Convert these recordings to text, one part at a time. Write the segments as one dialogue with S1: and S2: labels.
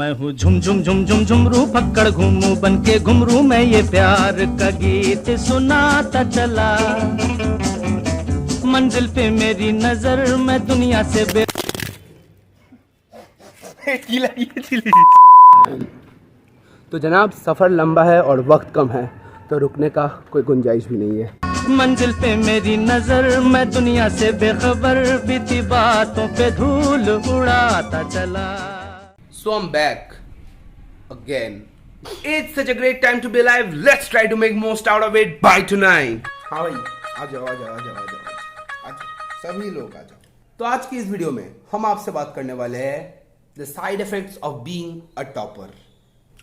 S1: मैं हूँ झुम झुम झुम झुम झुमरू पकड़ घूमू बन के घुमरू मैं ये प्यार का गीत सुनाता चला मंजिल पे मेरी नजर मैं दुनिया से
S2: तो जनाब सफ़र लंबा है और वक्त कम है तो रुकने का कोई गुंजाइश भी नहीं है।
S1: मंजिल पे मेरी नजर मैं दुनिया से बेखबर बीती बातों पे धूल उड़ाता चला।
S2: So I'm back again. It's such a great time to be alive. Let's try to make most out of it by tonight. हाँ भाई आ जाओ सभी लोग आ जाओ। तो आज की इस वीडियो में हम आपसे बात करने वाले हैं the side effects of being a topper.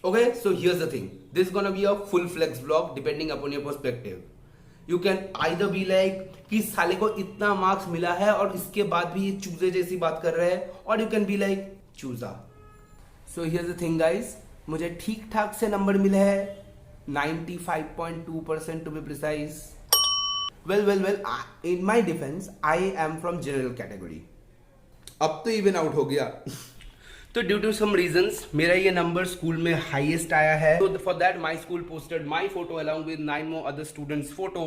S2: Okay, so here's the thing. This is gonna be a full-fledged vlog depending upon your perspective. You can either be like कि साले को इतना मार्क्स मिला है और इसके बाद भी ये चूजे जैसी बात कर रहे हैं, और you can be like चूजा. So here's the thing guys, मुझे ठीक ठाक से नंबर मिले हैं 95.2% to be precise. Well, in my defense, I am from general category. अब तो even out हो गया. तो ड्यू टू सम रीजंस मेरा ये नंबर स्कूल में हाईएस्ट आया है. So for that my school posted my photo along with 9 more other students' photo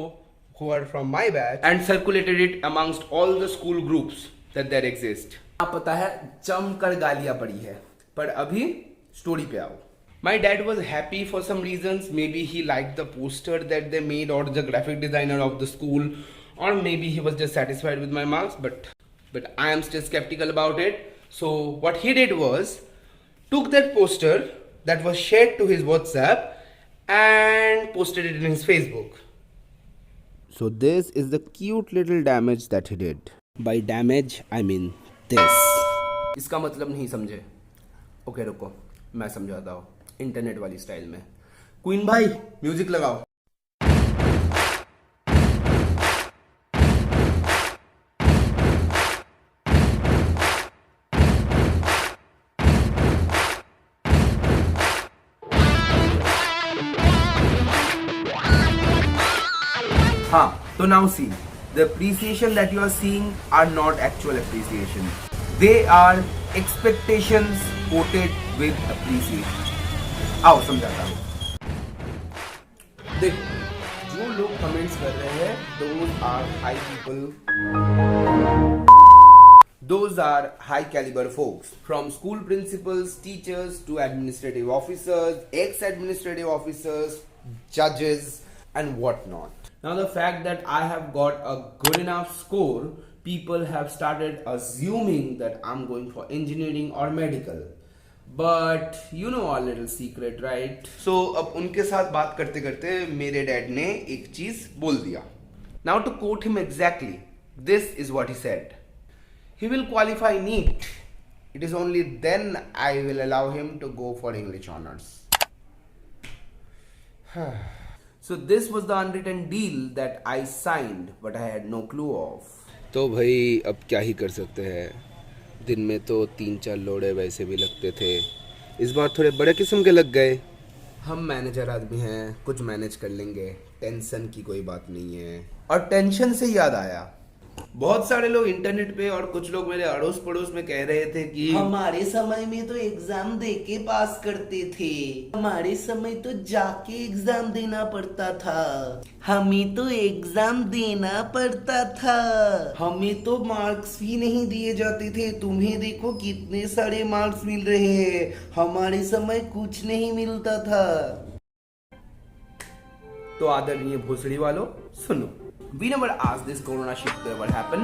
S2: who are from my batch and circulated it amongst all the school groups that there exist. आप पता है जमकर गालियां पड़ी है, पर अभी स्टोरी पे आओ. My dad was happy for some reasons. Maybe he liked the poster that they made or the graphic designer of the school, or maybe he was just satisfied with my marks, but I am still skeptical about it. So what he did was took that poster that was shared to his WhatsApp and posted it in his Facebook. So this is the cute little damage that he did. By damage I mean this. इसका मतलब नहीं समझे? Okay रुको मैं समझाता हूँ internet वाली style में. क्वीन भाई म्यूजिक लगाओ. हाँ तो now see, the appreciation that you are seeing are not actual appreciation. They are expectations quoted with appreciation. आओ समझाता हूँ. देखो जो लोग कमेंट्स कर रहे हैं those are high people. Those are high caliber folks, from school principals, teachers to administrative officers, ex-administrative officers, judges and whatnot. Now the fact that I have got a good enough score, people have started assuming that I'm going for engineering or medical. But you know our little secret, right? So अब उनके साथ बात करते करते मेरे dad ने एक चीज बोल दिया. Now to quote him exactly, this is what he said. He will qualify NEET. It is only then I will allow him to go for English honors. So this was the unwritten deal that I signed, but I had no clue of. तो भाई अब क्या ही कर सकते हैं. दिन में तो 3-4 लोड़े वैसे भी लगते थे, इस बार थोड़े बड़े किस्म के लग गए. हम मैनेजर आदमी हैं, कुछ मैनेज कर लेंगे, टेंशन की कोई बात नहीं है. और टेंशन से याद आया, बहुत सारे लोग इंटरनेट पे और कुछ लोग मेरे अड़ोस पड़ोस में कह रहे थे कि हमारे समय में तो एग्जाम दे के पास करते थे, हमारे समय तो जाके एग्जाम देना पड़ता था, हमें तो एग्जाम देना पड़ता था, हमें तो मार्क्स भी नहीं दिए जाते थे, तुम्हें देखो कितने सारे मार्क्स मिल रहे हैं, हमारे समय कुछ नहीं मिलता था. तो आदरणीय भोसड़ी वालों सुनो, we never asked this corona shit to ever happen.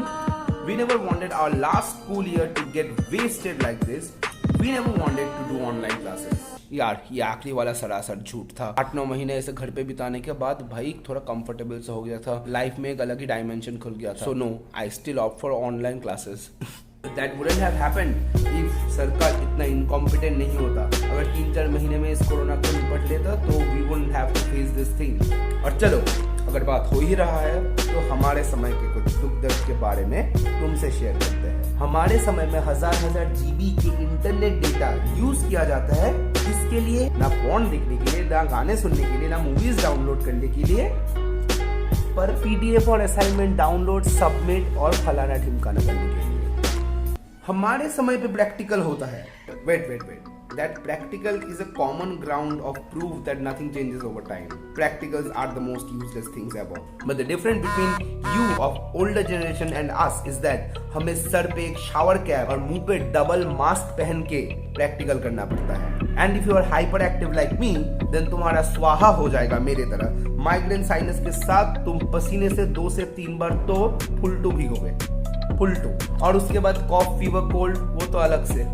S2: We never wanted our last school year to get wasted like this. We never wanted to do online classes. यार ये आखिरी वाला सरासर झूठ था. 8-9 महीने ऐसे घर पे बिताने के बाद भाई थोड़ा कंफर्टेबल सा हो गया था, लाइफ में एक अलग ही डायमेंशन खुल गया था. So no, I still opt for online classes. That wouldn't have happened if सरकार इतना incompetent नहीं होता. अगर 3-4 महीने में इस कोरोना को निपट लेता तो we wouldn't have to face this thing. और चलो अगर बात हो ही रहा है तो हमारे समय के कुछ दुख दर्द के बारे में तुमसे शेयर करते हैं. हमारे समय में हजार GB के इंटरनेट डेटा यूज किया जाता है. इसके लिए ना फोन देखने के लिए, ना गाने सुनने के लिए, ना मूवीज डाउनलोड करने के लिए, पर PDF और असाइनमेंट डाउनलोड, सबमिट और फलाना ढिमकाना करने के लिए. हमारे समय पे प्रैक्टिकल होता है. Wait that practical is a common ground of proof that nothing changes over time. Practicals are the most useless things ever. But the difference between you of older generation and us is that हमें sir पे एक shower cap और मुंह पे double mask पहन के practical करना पड़ता है. And if you are hyperactive like me, then तुम्हारा स्वाहा हो जाएगा मेरे तरह. माइग्रेन साइनस के साथ तुम पसीने से 2 से 3 बार तो फुलटू भीगोगे, फुलटू. और उसके बाद कॉफ, फीवर, कोल्ड, वो तो अलग से.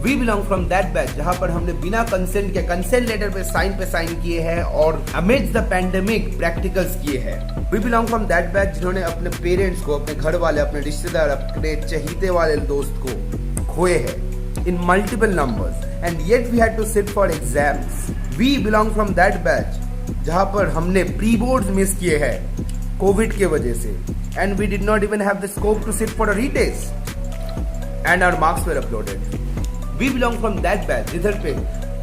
S2: We belong from that batch जहां पर हमने बिना कंसेंट के कंसेंट लेटर पे साइन किए हैं और amidst the pandemic प्रैक्टिकल्स किए हैं. We belong from that batch जिन्होंने अपने पेरेंट्स को, अपने घर वाले, अपने रिश्तेदार, अपने चहीते वाले दोस्त को खोए हैं in multiple numbers and yet we had to sit for exams. We belong from that batch जहां पर हमने प्री बोर्ड्स मिस किए हैं कोविड के वजह से and we did not even have the scope to sit for a retest and our marks were uploaded. We belong from that batch जिधर पे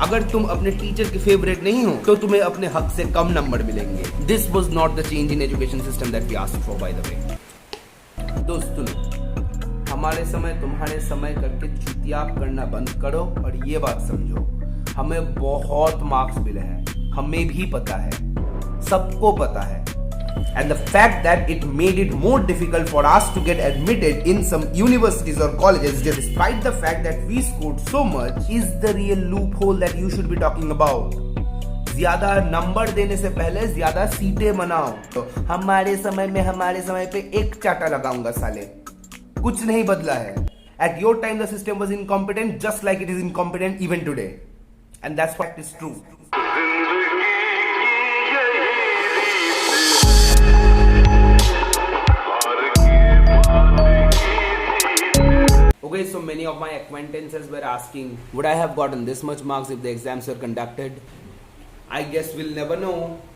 S2: अगर तुम अपने टीचर के फेवरेट नहीं हो तो तुम्हें अपने हक से कम नंबर मिलेंगे. This was not the change in education system that we asked for, by the way. दोस्तों, हमारे समय तुम्हारे समय करके चुतियाप करना बंद करो और ये बात समझो, हमें बहुत मार्क्स मिले हैं, हमें भी पता है, सबको पता है. And the fact that it made it more difficult for us to get admitted in some universities or colleges, despite the fact that we scored so much, is the real loophole that you should be talking about. ज्यादा number देने से पहले ज्यादा सीटें बनाओ. तो हमारे समय पे एक चाटा लगाऊंगा साले. कुछ नहीं बदला है. At your time the system was incompetent just like it is incompetent even today. And that's what is true. Okay, so many of my acquaintances were asking, would I have gotten this much marks if the exams were conducted? I guess we'll never know.